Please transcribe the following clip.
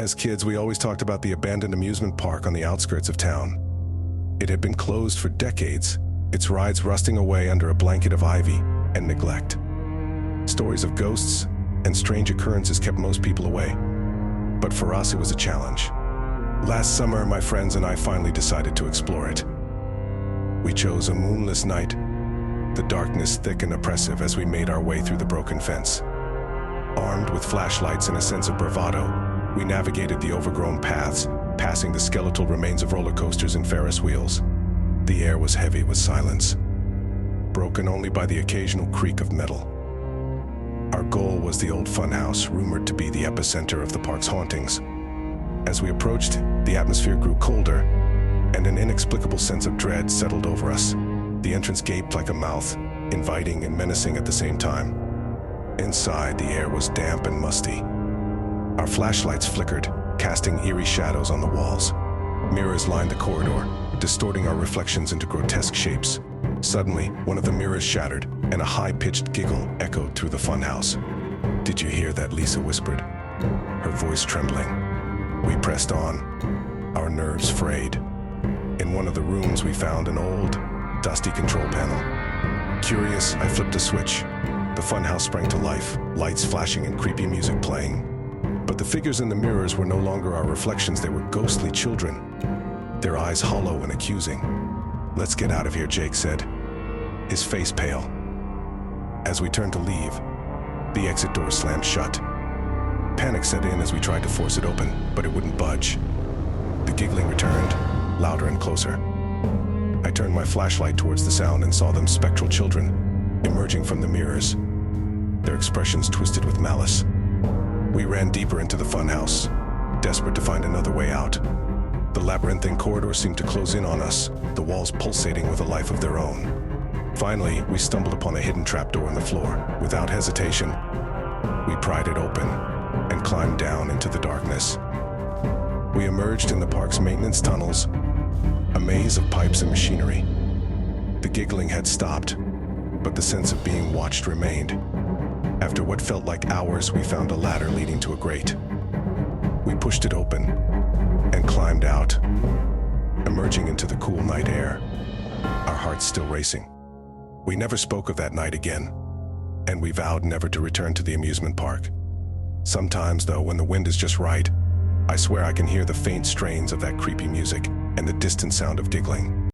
As kids, we always talked about the abandoned amusement park on the outskirts of town. It had been closed for decades, its rides rusting away under a blanket of ivy and neglect. Stories of ghosts and strange occurrences kept most people away. But for us, it was a challenge. Last summer, my friends and I finally decided to explore it. We chose a moonless night, the darkness thick and oppressive as we made our way through the broken fence. Armed with flashlights and a sense of bravado, we navigated the overgrown paths, passing the skeletal remains of roller coasters and Ferris wheels. The air was heavy with silence, broken only by the occasional creak of metal. Our goal was the old funhouse, rumored to be the epicenter of the park's hauntings. As we approached, the atmosphere grew colder, and an inexplicable sense of dread settled over us. The entrance gaped like a mouth, inviting and menacing at the same time. Inside, the air was damp and musty. Our flashlights flickered, casting eerie shadows on the walls. Mirrors lined the corridor, distorting our reflections into grotesque shapes. Suddenly, one of the mirrors shattered, and a high-pitched giggle echoed through the funhouse. "Did you hear that?" Lisa whispered, her voice trembling. We pressed on, our nerves frayed. In one of the rooms, we found an old, dusty control panel. Curious, I flipped a switch. The funhouse sprang to life, lights flashing and creepy music playing. But the figures in the mirrors were no longer our reflections, they were ghostly children, their eyes hollow and accusing. "Let's get out of here," Jake said, his face pale. As we turned to leave, the exit door slammed shut. Panic set in as we tried to force it open, but it wouldn't budge. The giggling returned, louder and closer. I turned my flashlight towards the sound and saw them, spectral children, emerging from the mirrors, their expressions twisted with malice. We ran deeper into the funhouse, desperate to find another way out. The labyrinthine corridor seemed to close in on us, the walls pulsating with a life of their own. Finally, we stumbled upon a hidden trapdoor in the floor. Without hesitation, we pried it open and climbed down into the darkness. We emerged in the park's maintenance tunnels, a maze of pipes and machinery. The giggling had stopped, but the sense of being watched remained. After what felt like hours, we found a ladder leading to a grate. We pushed it open and climbed out, emerging into the cool night air, our hearts still racing. We never spoke of that night again, and we vowed never to return to the amusement park. Sometimes, though, when the wind is just right, I swear I can hear the faint strains of that creepy music and the distant sound of giggling.